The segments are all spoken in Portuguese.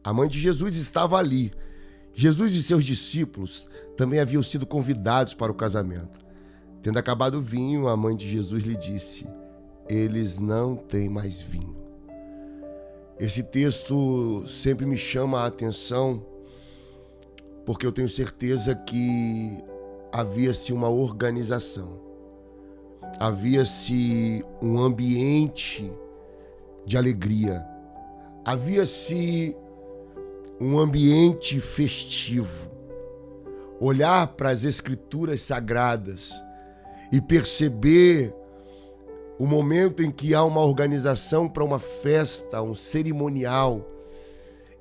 A mãe de Jesus estava ali. Jesus e seus discípulos também haviam sido convidados para o casamento. Tendo acabado o vinho, a mãe de Jesus lhe disse: eles não têm mais vinho. Esse texto sempre me chama a atenção, porque eu tenho certeza que havia-se uma organização, havia-se um ambiente de alegria, havia-se um ambiente festivo. Olhar para as Escrituras Sagradas e perceber o momento em que há uma organização para uma festa, um cerimonial,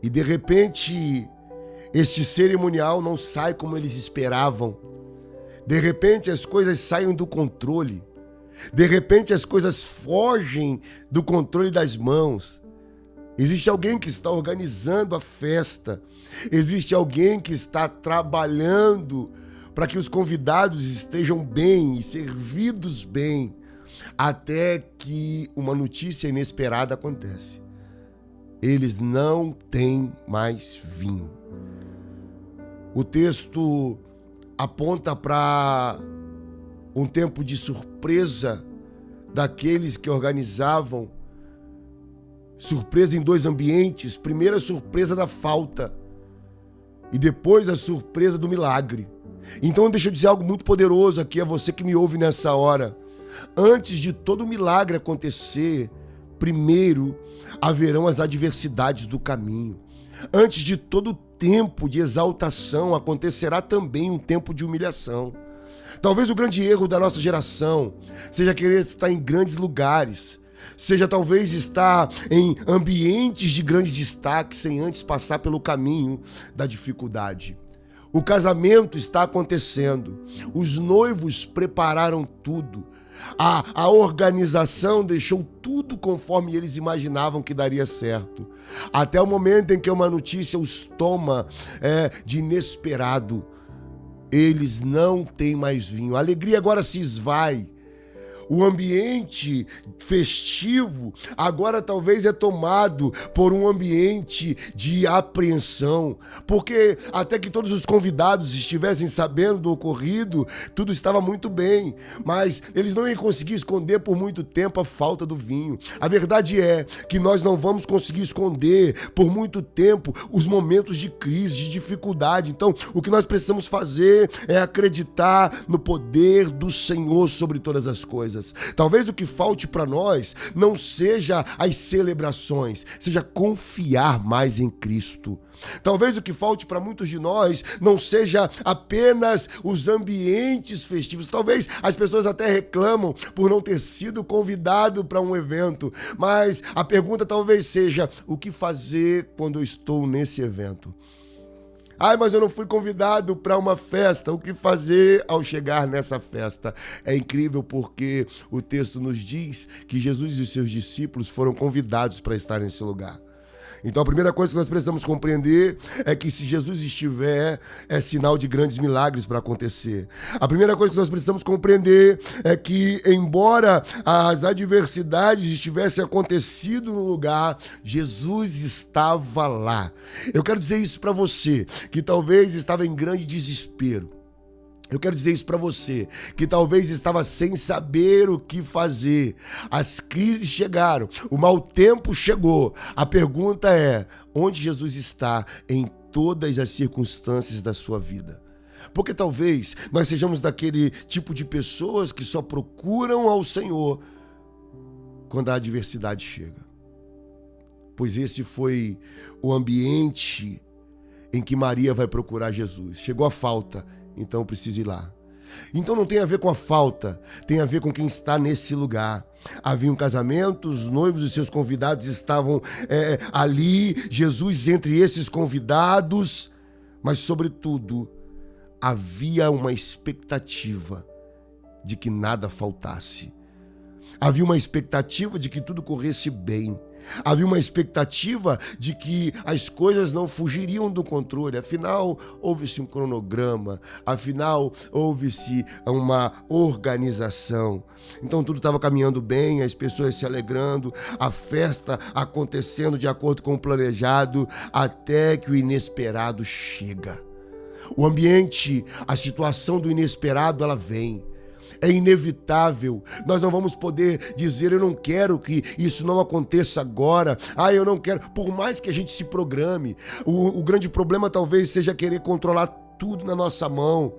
e de repente este cerimonial não sai como eles esperavam. De repente as coisas saem do controle. De repente as coisas fogem do controle das mãos. Existe alguém que está organizando a festa. Existe alguém que está trabalhando para que os convidados estejam bem e servidos bem, até que uma notícia inesperada acontece. Eles não têm mais vinho. O texto aponta para um tempo de surpresa daqueles que organizavam. Surpresa em dois ambientes. Primeiro a surpresa da falta e depois a surpresa do milagre. Então deixa eu dizer algo muito poderoso aqui a você que me ouve nessa hora. Antes de todo o milagre acontecer, primeiro haverão as adversidades do caminho. Antes de todo o tempo de exaltação, acontecerá também um tempo de humilhação. Talvez o grande erro da nossa geração seja querer estar em grandes lugares, seja talvez estar em ambientes de grande destaque sem antes passar pelo caminho da dificuldade. O casamento está acontecendo, os noivos prepararam tudo, a organização deixou tudo conforme eles imaginavam que daria certo, até o momento em que uma notícia os toma de inesperado. Eles não têm mais vinho, a alegria agora se esvai. O ambiente festivo agora talvez é tomado por um ambiente de apreensão, porque até que todos os convidados estivessem sabendo do ocorrido, tudo estava muito bem, mas eles não iam conseguir esconder por muito tempo a falta do vinho. A verdade é que nós não vamos conseguir esconder por muito tempo os momentos de crise, de dificuldade. Então, o que nós precisamos fazer é acreditar no poder do Senhor sobre todas as coisas. Talvez o que falte para nós não seja as celebrações, seja confiar mais em Cristo. Talvez o que falte para muitos de nós não seja apenas os ambientes festivos. Talvez as pessoas até reclamam por não ter sido convidado para um evento, mas a pergunta talvez seja: o que fazer quando eu estou nesse evento? Ai, mas eu não fui convidado para uma festa. O que fazer ao chegar nessa festa? É incrível porque o texto nos diz que Jesus e os seus discípulos foram convidados para estar nesse lugar. Então a primeira coisa que nós precisamos compreender é que se Jesus estiver, é sinal de grandes milagres para acontecer. A primeira coisa que nós precisamos compreender é que, embora as adversidades estivessem acontecido no lugar, Jesus estava lá. Eu quero dizer isso para você, que talvez estava em grande desespero. Eu quero dizer isso para você, que talvez estava sem saber o que fazer. As crises chegaram, o mau tempo chegou. A pergunta é: onde Jesus está em todas as circunstâncias da sua vida? Porque talvez nós sejamos daquele tipo de pessoas que só procuram ao Senhor quando a adversidade chega. Pois esse foi o ambiente em que Maria vai procurar Jesus. Chegou a falta, então eu preciso ir lá. Então não tem a ver com a falta, tem a ver com quem está nesse lugar. Havia um casamento, os noivos e seus convidados estavam ali, Jesus entre esses convidados, mas sobretudo havia uma expectativa de que nada faltasse. Havia uma expectativa de que tudo corresse bem. Havia uma expectativa de que as coisas não fugiriam do controle. Afinal, houve-se um cronograma. Afinal, houve-se uma organização. Então, tudo estava caminhando bem, as pessoas se alegrando, a festa acontecendo de acordo com o planejado, até que o inesperado chega. O ambiente, a situação do inesperado, ela vem. É inevitável, nós não vamos poder dizer eu não quero que isso não aconteça agora, eu não quero, por mais que a gente se programe, o grande problema talvez seja querer controlar tudo na nossa mão.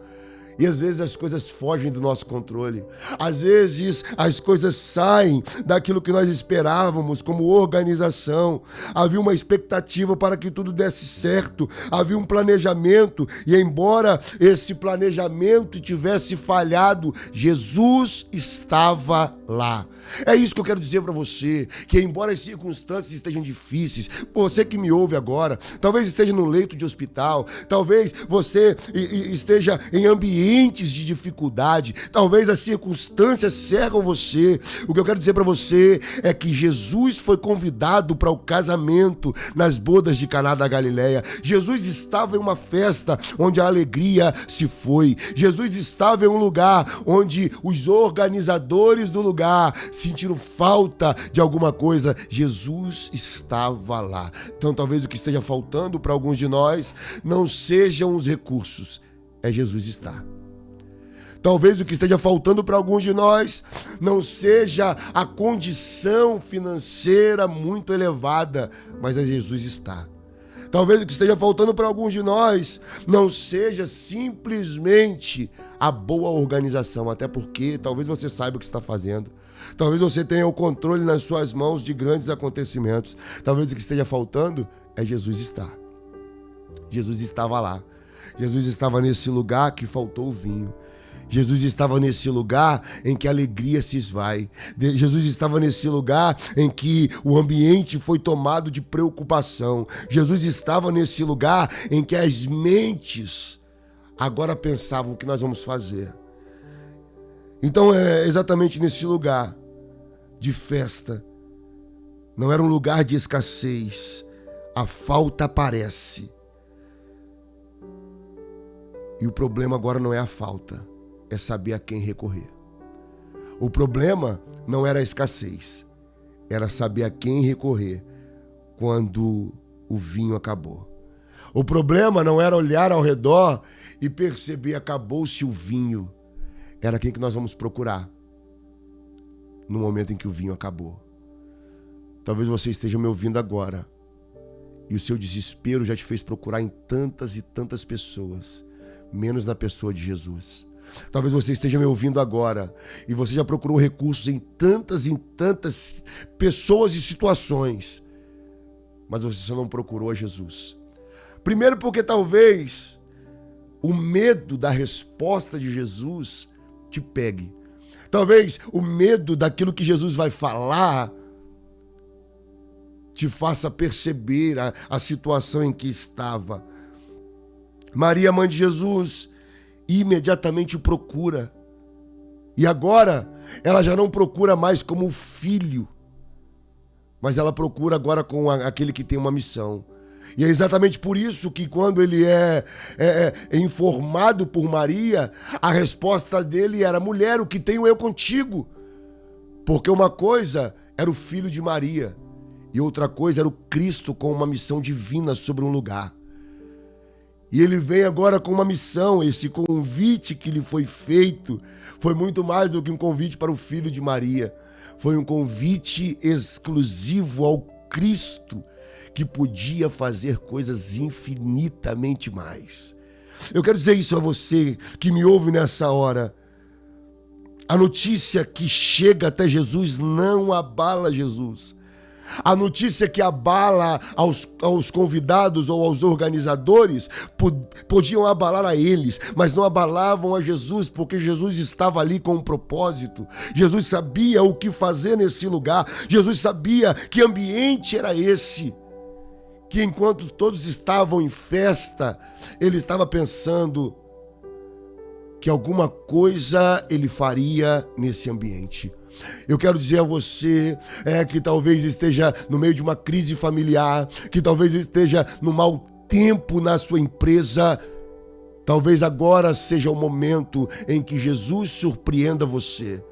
E às vezes as coisas fogem do nosso controle. Às vezes as coisas saem daquilo que nós esperávamos como organização. Havia uma expectativa para que tudo desse certo. Havia um planejamento. E embora esse planejamento tivesse falhado, Jesus estava lá. É isso que eu quero dizer para você. Que embora as circunstâncias estejam difíceis, você que me ouve agora, talvez esteja no leito de hospital, talvez você esteja em ambientes de dificuldade, talvez as circunstâncias cercam você. O que eu quero dizer para você é que Jesus foi convidado para o casamento nas bodas de Caná da Galileia. Jesus estava em uma festa onde a alegria se foi. Jesus estava em um lugar onde os organizadores do lugar sentiram falta de alguma coisa. Jesus estava lá. Então talvez o que esteja faltando para alguns de nós não sejam os recursos, é Jesus estar. Talvez o que esteja faltando para alguns de nós não seja a condição financeira muito elevada, mas é Jesus estar. Talvez o que esteja faltando para alguns de nós não seja simplesmente a boa organização, até porque talvez você saiba o que está fazendo. Talvez você tenha o controle nas suas mãos de grandes acontecimentos. Talvez o que esteja faltando é Jesus estar. Jesus estava lá. Jesus estava nesse lugar que faltou o vinho. Jesus estava nesse lugar em que a alegria se esvai. Jesus estava nesse lugar em que o ambiente foi tomado de preocupação. Jesus estava nesse lugar em que as mentes agora pensavam o que nós vamos fazer. Então é exatamente nesse lugar de festa. Não era um lugar de escassez. A falta aparece. E o problema agora não é a falta. É saber a quem recorrer. O problema não era a escassez, era saber a quem recorrer quando o vinho acabou. O problema não era olhar ao redor e perceber acabou-se o vinho, era quem que nós vamos procurar no momento em que o vinho acabou. Talvez você esteja me ouvindo agora e o seu desespero já te fez procurar em tantas e tantas pessoas, menos na pessoa de Jesus. Talvez você esteja me ouvindo agora e você já procurou recursos em tantas pessoas e situações, mas você só não procurou a Jesus. Primeiro porque talvez o medo da resposta de Jesus te pegue. Talvez o medo daquilo que Jesus vai falar te faça perceber a situação em que estava. Maria, mãe de Jesus, imediatamente o procura. E agora, ela já não procura mais como filho, mas ela procura agora com aquele que tem uma missão. E é exatamente por isso que quando ele é informado por Maria, a resposta dele era: mulher, o que tenho eu contigo? Porque uma coisa era o filho de Maria e outra coisa era o Cristo com uma missão divina sobre um lugar. E ele vem agora com uma missão. Esse convite que lhe foi feito foi muito mais do que um convite para o filho de Maria. Foi um convite exclusivo ao Cristo, que podia fazer coisas infinitamente mais. Eu quero dizer isso a você que me ouve nessa hora. A notícia que chega até Jesus não abala Jesus. A notícia que abala aos convidados ou aos organizadores podiam abalar a eles, mas não abalavam a Jesus, porque Jesus estava ali com um propósito. Jesus sabia o que fazer nesse lugar. Jesus sabia que ambiente era esse. Que enquanto todos estavam em festa, ele estava pensando que alguma coisa ele faria nesse ambiente. Eu quero dizer a você que talvez esteja no meio de uma crise familiar, que talvez esteja no mau tempo na sua empresa. Talvez agora seja o momento em que Jesus surpreenda você.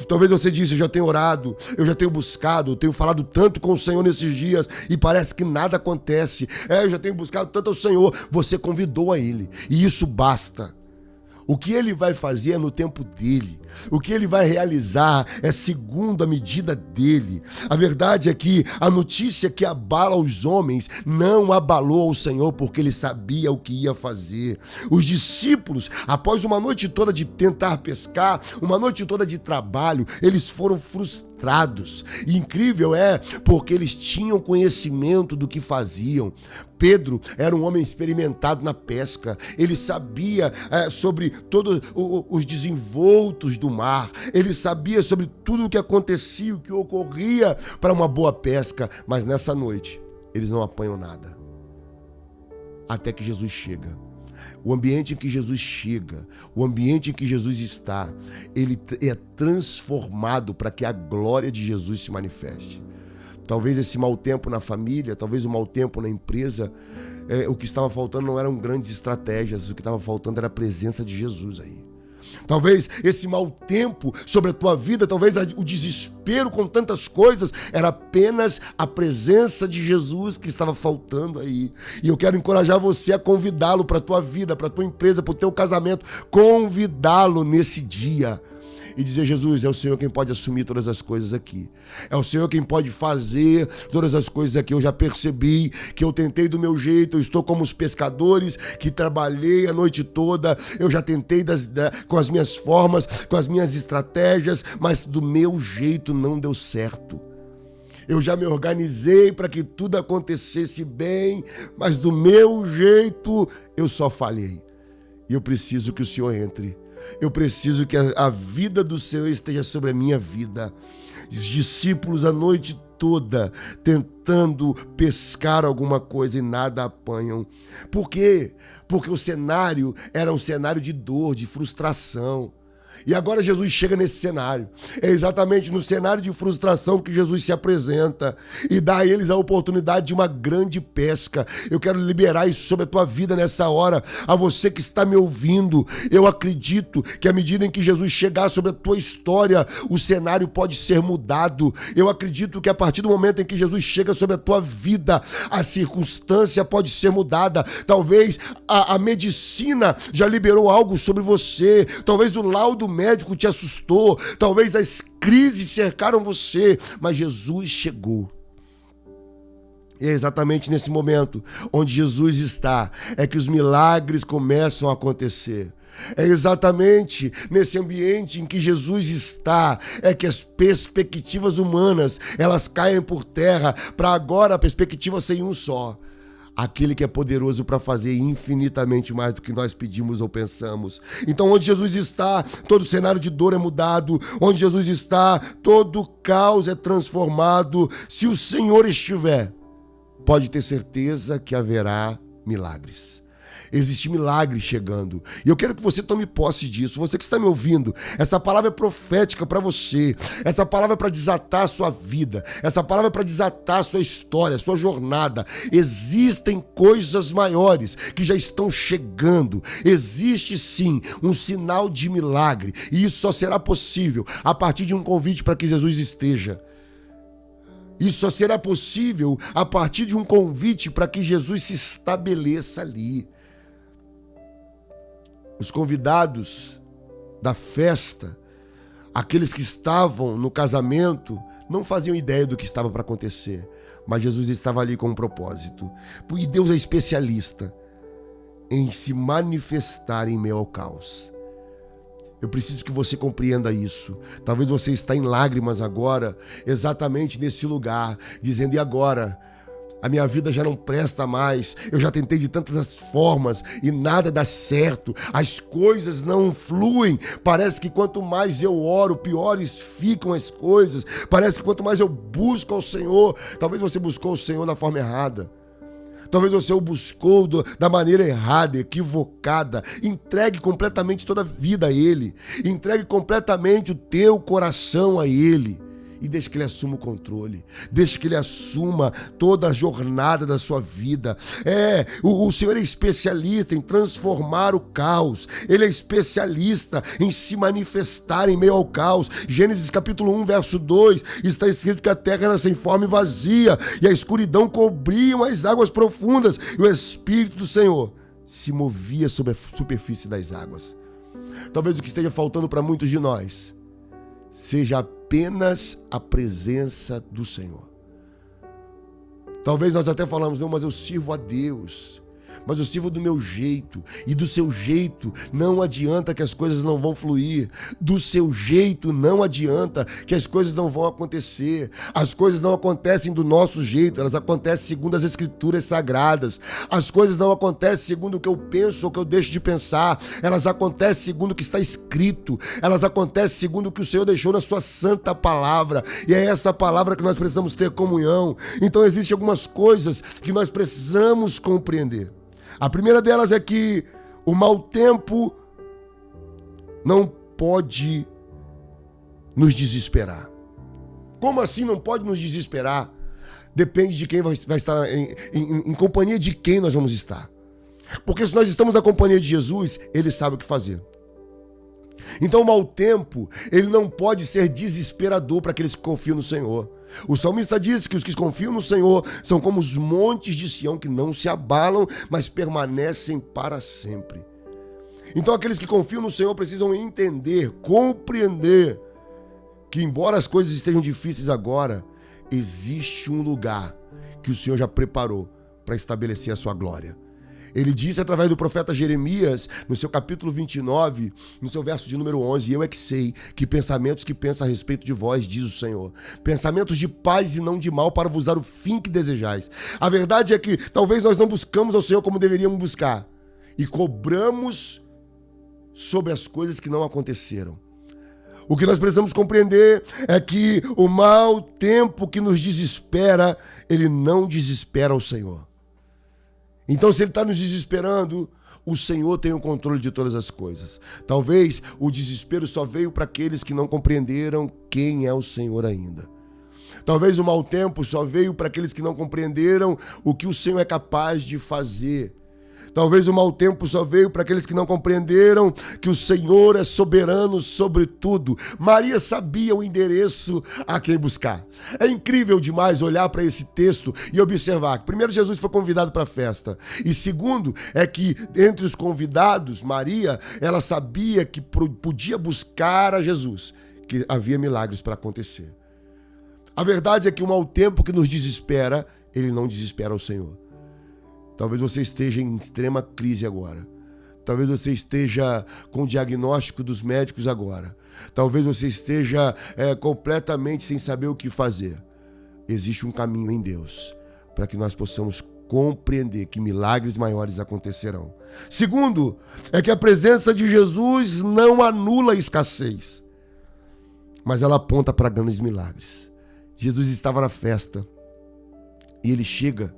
Talvez você disse, eu já tenho orado, eu já tenho buscado, eu tenho falado tanto com o Senhor nesses dias e parece que nada acontece. Eu já tenho buscado tanto ao Senhor. Você convidou a Ele e isso basta. O que Ele vai fazer é no tempo dEle. O que Ele vai realizar é segundo a medida dEle. A verdade é que a notícia que abala os homens não abalou ao Senhor, porque Ele sabia o que ia fazer. Os discípulos, após uma noite toda de tentar pescar, uma noite toda de trabalho, eles foram frustrados. E incrível é porque eles tinham conhecimento do que faziam. Pedro era um homem experimentado na pesca. Ele sabia sobre todos os desenvoltos do mar. Ele sabia sobre tudo o que acontecia, o que ocorria para uma boa pesca. Mas nessa noite, eles não apanham nada. Até que Jesus chega. O ambiente em que Jesus chega, o ambiente em que Jesus está, ele é transformado para que a glória de Jesus se manifeste. Talvez esse mau tempo na família, talvez o mau tempo na empresa, o que estava faltando não eram grandes estratégias, o que estava faltando era a presença de Jesus aí. Talvez esse mau tempo sobre a tua vida, talvez o desespero com tantas coisas, era apenas a presença de Jesus que estava faltando aí. E eu quero encorajar você a convidá-lo para a tua vida, para a tua empresa, para o teu casamento, convidá-lo nesse dia. E dizer, Jesus, é o Senhor quem pode assumir todas as coisas aqui. É o Senhor quem pode fazer todas as coisas aqui. Eu já percebi que eu tentei do meu jeito, eu estou como os pescadores que trabalhei a noite toda. Eu já tentei com as minhas formas, com as minhas estratégias, mas do meu jeito não deu certo. Eu já me organizei para que tudo acontecesse bem, mas do meu jeito eu só falhei. E eu preciso que o Senhor entre. Eu preciso que a vida do Senhor esteja sobre a minha vida. Os discípulos a noite toda tentando pescar alguma coisa e nada apanham. Por quê? Porque o cenário era um cenário de dor, de frustração. E agora Jesus chega nesse cenário. É exatamente no cenário de frustração que Jesus se apresenta e dá a eles a oportunidade de uma grande pesca. Eu quero liberar isso sobre a tua vida nessa hora. A você que está me ouvindo, eu acredito que à medida em que Jesus chegar sobre a tua história, o cenário pode ser mudado. Eu acredito que a partir do momento em que Jesus chega sobre a tua vida, a circunstância pode ser mudada. Talvez a medicina já liberou algo sobre você. Talvez o laudo médico te assustou, talvez as crises cercaram você, mas Jesus chegou. E é exatamente nesse momento onde Jesus está, é que os milagres começam a acontecer. É exatamente nesse ambiente em que Jesus está, é que as perspectivas humanas, elas caem por terra, para agora a perspectiva ser um só. Aquele que é poderoso para fazer infinitamente mais do que nós pedimos ou pensamos. Então, onde Jesus está, todo cenário de dor é mudado. Onde Jesus está, todo caos é transformado. Se o Senhor estiver, pode ter certeza que haverá milagres. Existe milagre chegando. E eu quero que você tome posse disso. Você que está me ouvindo, essa palavra é profética para você. Essa palavra é para desatar a sua vida. Essa palavra é para desatar a sua história, a sua jornada. Existem coisas maiores que já estão chegando. Existe sim um sinal de milagre. E isso só será possível a partir de um convite para que Jesus esteja. Isso só será possível a partir de um convite para que Jesus se estabeleça ali. Os convidados da festa, aqueles que estavam no casamento, não faziam ideia do que estava para acontecer, mas Jesus estava ali com um propósito. E Deus é especialista em se manifestar em meio ao caos. Eu preciso que você compreenda isso. Talvez você está em lágrimas agora, exatamente nesse lugar, dizendo, e agora? A minha vida já não presta mais, eu já tentei de tantas formas e nada dá certo, as coisas não fluem, parece que quanto mais eu oro, piores ficam as coisas, parece que quanto mais eu busco ao Senhor, talvez você buscou o Senhor da forma errada. Talvez você o buscou da maneira errada, equivocada. Entregue completamente toda a vida a Ele. Entregue completamente o teu coração a Ele. E deixe que Ele assuma o controle. Deixe que Ele assuma toda a jornada da sua vida. O Senhor é especialista em transformar o caos. Ele é especialista em se manifestar em meio ao caos. Gênesis capítulo 1, verso 2, está escrito que a terra era sem forma e vazia, e a escuridão cobriam as águas profundas, e o Espírito do Senhor se movia sobre a superfície das águas. Talvez o que esteja faltando para muitos de nós seja apenas a presença do Senhor. Talvez nós até falamos, não, mas eu sirvo a Deus, mas eu sirvo do meu jeito, e do seu jeito não adianta que as coisas não vão fluir, do seu jeito não adianta que as coisas não vão acontecer. As coisas não acontecem do nosso jeito, elas acontecem segundo as Escrituras Sagradas. As coisas não acontecem segundo o que eu penso ou o que eu deixo de pensar, elas acontecem segundo o que está escrito, elas acontecem segundo o que o Senhor deixou na sua santa palavra, e é essa palavra que nós precisamos ter comunhão. Então existem algumas coisas que nós precisamos compreender. A primeira delas é que o mau tempo não pode nos desesperar. Como assim não pode nos desesperar? Depende de quem vai estar, em companhia de quem nós vamos estar. Porque se nós estamos na companhia de Jesus, Ele sabe o que fazer. Então o mau tempo, ele não pode ser desesperador para aqueles que confiam no Senhor. O salmista diz que os que confiam no Senhor são como os montes de Sião que não se abalam, mas permanecem para sempre. Então aqueles que confiam no Senhor precisam entender, compreender que embora as coisas estejam difíceis agora, existe um lugar que o Senhor já preparou para estabelecer a sua glória. Ele disse através do profeta Jeremias, no seu capítulo 29, no seu verso de número 11, eu é que sei que pensamentos que penso a respeito de vós, diz o Senhor, pensamentos de paz e não de mal, para vos dar o fim que desejais. A verdade é que talvez nós não buscamos ao Senhor como deveríamos buscar, e cobramos sobre as coisas que não aconteceram. O que nós precisamos compreender é que o mau tempo que nos desespera, ele não desespera o Senhor. Então, se Ele está nos desesperando, o Senhor tem o controle de todas as coisas. Talvez o desespero só veio para aqueles que não compreenderam quem é o Senhor ainda. Talvez o mau tempo só veio para aqueles que não compreenderam o que o Senhor é capaz de fazer. Talvez o mau tempo só veio para aqueles que não compreenderam que o Senhor é soberano sobre tudo. Maria sabia o endereço a quem buscar. É incrível demais olhar para esse texto e observar que, primeiro, Jesus foi convidado para a festa. E segundo, é que entre os convidados, Maria, ela sabia que podia buscar a Jesus, que havia milagres para acontecer. A verdade é que o mau tempo que nos desespera, ele não desespera o Senhor. Talvez você esteja em extrema crise agora. Talvez você esteja com o diagnóstico dos médicos agora. Talvez você esteja completamente sem saber o que fazer. Existe um caminho em Deus para que nós possamos compreender que milagres maiores acontecerão. Segundo, é que a presença de Jesus não anula a escassez, mas ela aponta para grandes milagres. Jesus estava na festa e ele chega,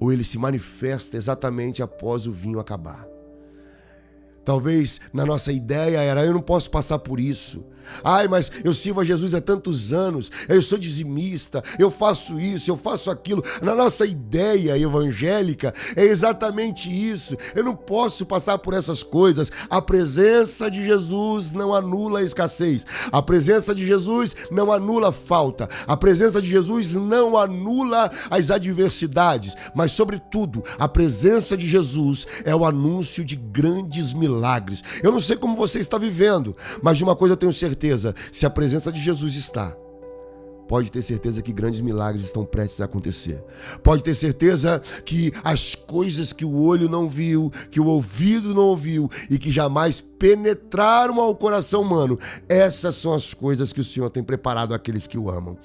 ou ele se manifesta exatamente após o vinho acabar. Talvez na nossa ideia era, eu não posso passar por isso. Ai, mas eu sirvo a Jesus há tantos anos, eu sou dizimista, eu faço isso, eu faço aquilo. Na nossa ideia evangélica é exatamente isso. Eu não posso passar por essas coisas. A presença de Jesus não anula a escassez. A presença de Jesus não anula a falta. A presença de Jesus não anula as adversidades. Mas, sobretudo, a presença de Jesus é o anúncio de grandes milagres. Eu não sei como você está vivendo, mas de uma coisa eu tenho certeza: se a presença de Jesus está, pode ter certeza que grandes milagres estão prestes a acontecer. Pode ter certeza que as coisas que o olho não viu, que o ouvido não ouviu e que jamais penetraram ao coração humano, essas são as coisas que o Senhor tem preparado àqueles que o amam.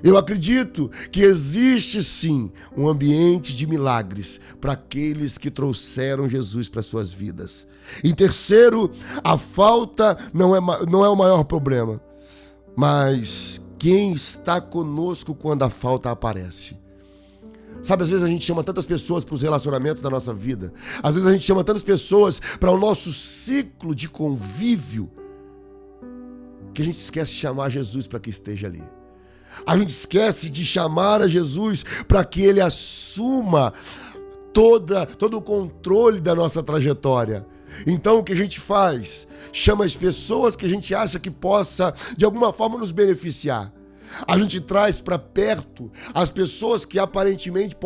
Eu acredito que existe sim um ambiente de milagres para aqueles que trouxeram Jesus para suas vidas. Em terceiro, a falta não é o maior problema, mas quem está conosco quando a falta aparece. Sabe, às vezes a gente chama tantas pessoas para os relacionamentos da nossa vida. Às vezes a gente chama tantas pessoas para o nosso ciclo de convívio, que a gente esquece de chamar Jesus para que esteja ali. A gente esquece de chamar a Jesus para que Ele assuma todo o controle da nossa trajetória. Então o que a gente faz? Chama as pessoas que a gente acha que possa de alguma forma nos beneficiar. A gente traz para perto as pessoas que aparentemente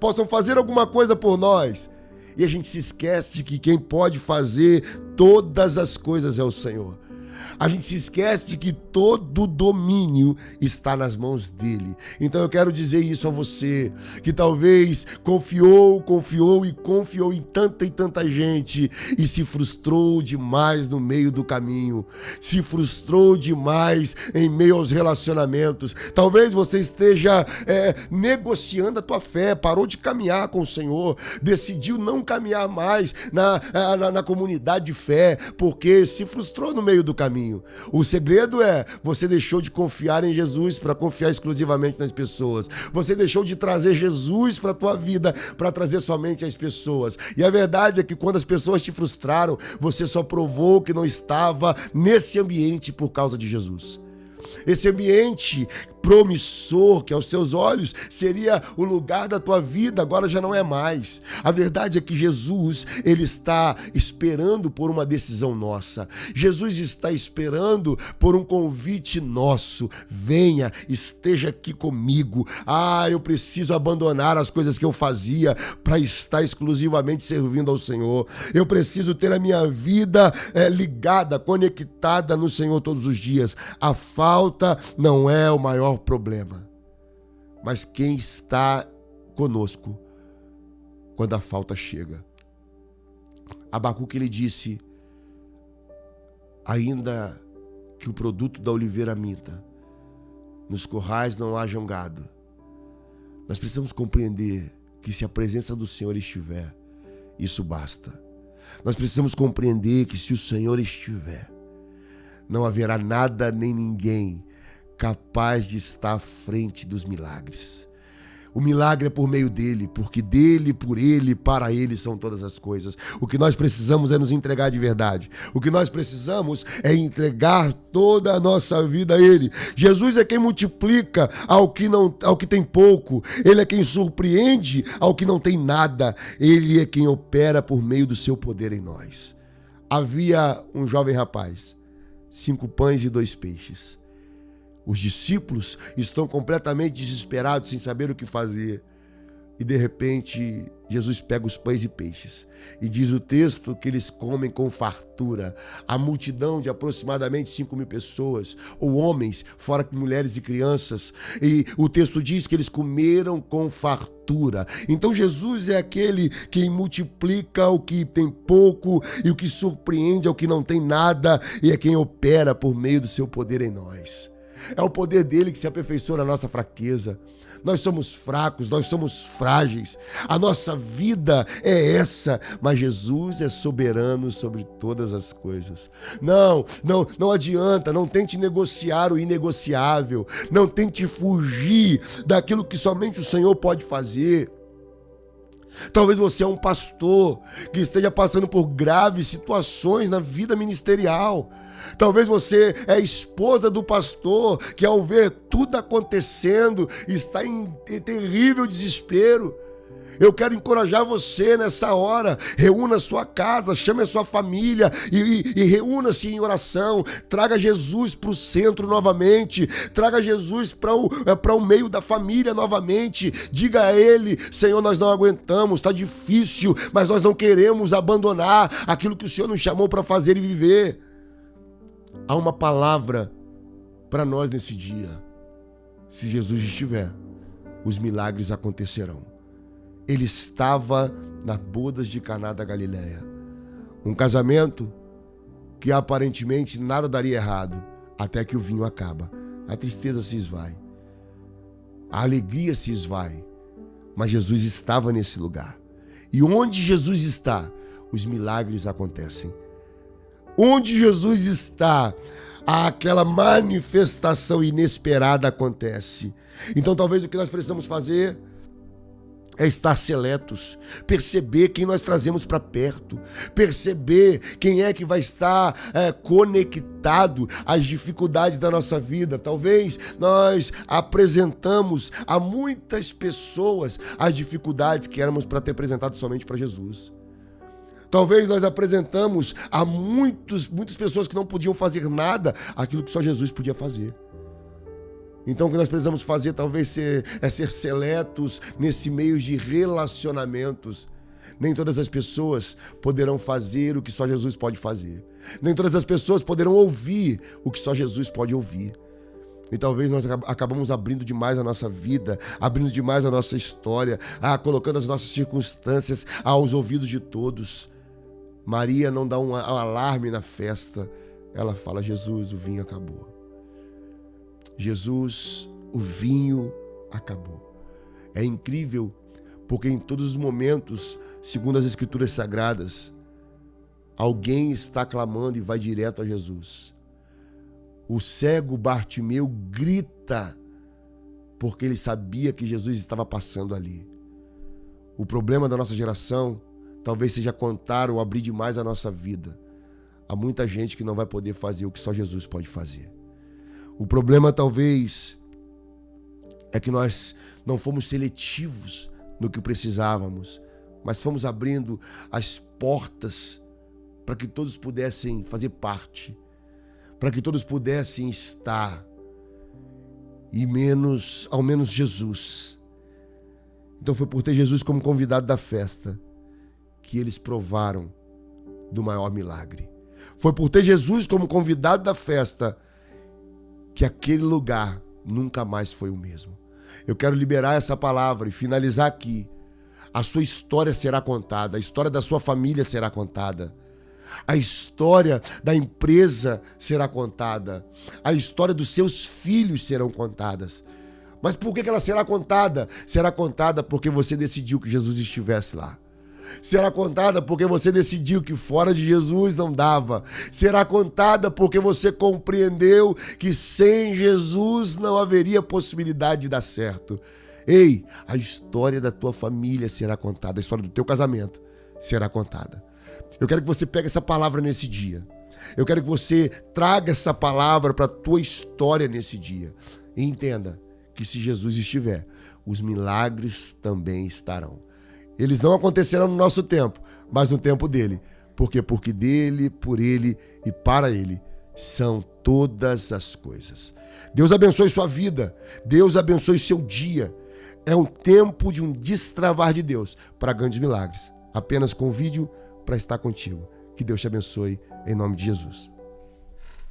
possam fazer alguma coisa por nós. E a gente se esquece de que quem pode fazer todas as coisas é o Senhor. A gente se esquece de que todo o domínio está nas mãos dele. Então eu quero dizer isso a você, que talvez confiou em tanta e tanta gente e se frustrou demais no meio do caminho, se frustrou demais em meio aos relacionamentos. Talvez você esteja negociando a tua fé, parou de caminhar com o Senhor, decidiu não caminhar mais na comunidade de fé, porque se frustrou no meio do caminho. O segredo é, você deixou de confiar em Jesus para confiar exclusivamente nas pessoas. Você deixou de trazer Jesus para a tua vida para trazer somente as pessoas. E a verdade é que quando as pessoas te frustraram, você só provou que não estava nesse ambiente por causa de Jesus. Esse ambiente promissor, que aos teus olhos seria o lugar da tua vida, agora já não é mais. A verdade é que Jesus, ele está esperando por uma decisão nossa. Jesus está esperando por um convite nosso. Venha, esteja aqui comigo. Eu preciso abandonar as coisas que eu fazia para estar exclusivamente servindo ao Senhor. Eu preciso ter a minha vida ligada, conectada no Senhor todos os dias. A falta não é o maior problema, mas quem está conosco quando a falta chega. Abacuque, ele disse: ainda que o produto da oliveira minta, nos currais não haja gado. Nós precisamos compreender que se a presença do Senhor estiver, isso basta. Nós precisamos compreender que se o Senhor estiver, não haverá nada nem ninguém capaz de estar à frente dos milagres. O milagre é por meio dele, porque dele, por ele, para ele são todas as coisas. O que nós precisamos é nos entregar de verdade. O que nós precisamos é entregar toda a nossa vida a ele. Jesus é quem multiplica ao que tem pouco. Ele é quem surpreende ao que não tem nada. Ele é quem opera por meio do seu poder em nós. Havia um jovem rapaz, 5 pães e 2 peixes. Os discípulos estão completamente desesperados, sem saber o que fazer. E de repente, Jesus pega os pães e peixes. E diz o texto que eles comem com fartura. A multidão de aproximadamente 5.000 pessoas, ou homens, fora mulheres e crianças. E o texto diz que eles comeram com fartura. Então Jesus é aquele que multiplica o que tem pouco e o que surpreende ao que não tem nada. E é quem opera por meio do seu poder em nós. É o poder dele que se aperfeiçoa na nossa fraqueza. Nós somos fracos, nós somos frágeis. A nossa vida é essa, mas Jesus é soberano sobre todas as coisas. Não adianta, não tente negociar o inegociável. Não tente fugir daquilo que somente o Senhor pode fazer. Talvez você é um pastor que esteja passando por graves situações na vida ministerial. Talvez você é esposa do pastor que, ao ver tudo acontecendo, está em terrível desespero. Eu quero encorajar você nessa hora. Reúna a sua casa, chame a sua família e reúna-se em oração. Traga Jesus para o centro novamente. Traga Jesus para o meio da família novamente. Diga a ele: Senhor, nós não aguentamos, está difícil, mas nós não queremos abandonar aquilo que o Senhor nos chamou para fazer e viver. Há uma palavra para nós nesse dia. Se Jesus estiver, os milagres acontecerão. Ele estava nas bodas de Caná da Galileia. Um casamento que aparentemente nada daria errado, até que o vinho acaba. A tristeza se esvai. A alegria se esvai. Mas Jesus estava nesse lugar. E onde Jesus está, os milagres acontecem. Onde Jesus está, aquela manifestação inesperada acontece. Então talvez o que nós precisamos fazer é estar seletos, perceber quem nós trazemos para perto, perceber quem é que vai estar conectado às dificuldades da nossa vida. Talvez nós apresentamos a muitas pessoas as dificuldades que éramos para ter apresentado somente para Jesus. Talvez nós apresentamos a muitas pessoas que não podiam fazer nada aquilo que só Jesus podia fazer. Então o que nós precisamos fazer talvez é ser seletos nesse meio de relacionamentos. Nem todas as pessoas poderão fazer o que só Jesus pode fazer. Nem todas as pessoas poderão ouvir o que só Jesus pode ouvir. E talvez nós acabamos abrindo demais a nossa vida, abrindo demais a nossa história, colocando as nossas circunstâncias aos ouvidos de todos. Maria não dá um alarme na festa. Ela fala: Jesus, o vinho acabou. Jesus, o vinho acabou. É incrível, porque em todos os momentos, segundo as Escrituras Sagradas, alguém está clamando e vai direto a Jesus. O cego Bartimeu grita, porque ele sabia que Jesus estava passando ali. O problema da nossa geração talvez seja contar ou abrir demais a nossa vida. Há muita gente que não vai poder fazer o que só Jesus pode fazer. O problema talvez é que nós não fomos seletivos no que precisávamos, mas fomos abrindo as portas para que todos pudessem fazer parte, para que todos pudessem estar, e ao menos Jesus. Então foi por ter Jesus como convidado da festa que eles provaram do maior milagre. Foi por ter Jesus como convidado da festa que aquele lugar nunca mais foi o mesmo. Eu quero liberar essa palavra e finalizar aqui. A sua história será contada, a história da sua família será contada, a história da empresa será contada, a história dos seus filhos serão contadas. Mas por que ela será contada? Será contada porque você decidiu que Jesus estivesse lá. Será contada porque você decidiu que fora de Jesus não dava. Será contada porque você compreendeu que sem Jesus não haveria possibilidade de dar certo. Ei, a história da tua família será contada, a história do teu casamento será contada. Eu quero que você pegue essa palavra nesse dia. Eu quero que você traga essa palavra para a tua história nesse dia. E entenda que se Jesus estiver, os milagres também estarão. Eles não acontecerão no nosso tempo, mas no tempo dele. Por quê? Porque dele, por ele e para ele são todas as coisas. Deus abençoe sua vida. Deus abençoe seu dia. É um tempo de um destravar de Deus para grandes milagres. Apenas convide-o para estar contigo. Que Deus te abençoe em nome de Jesus.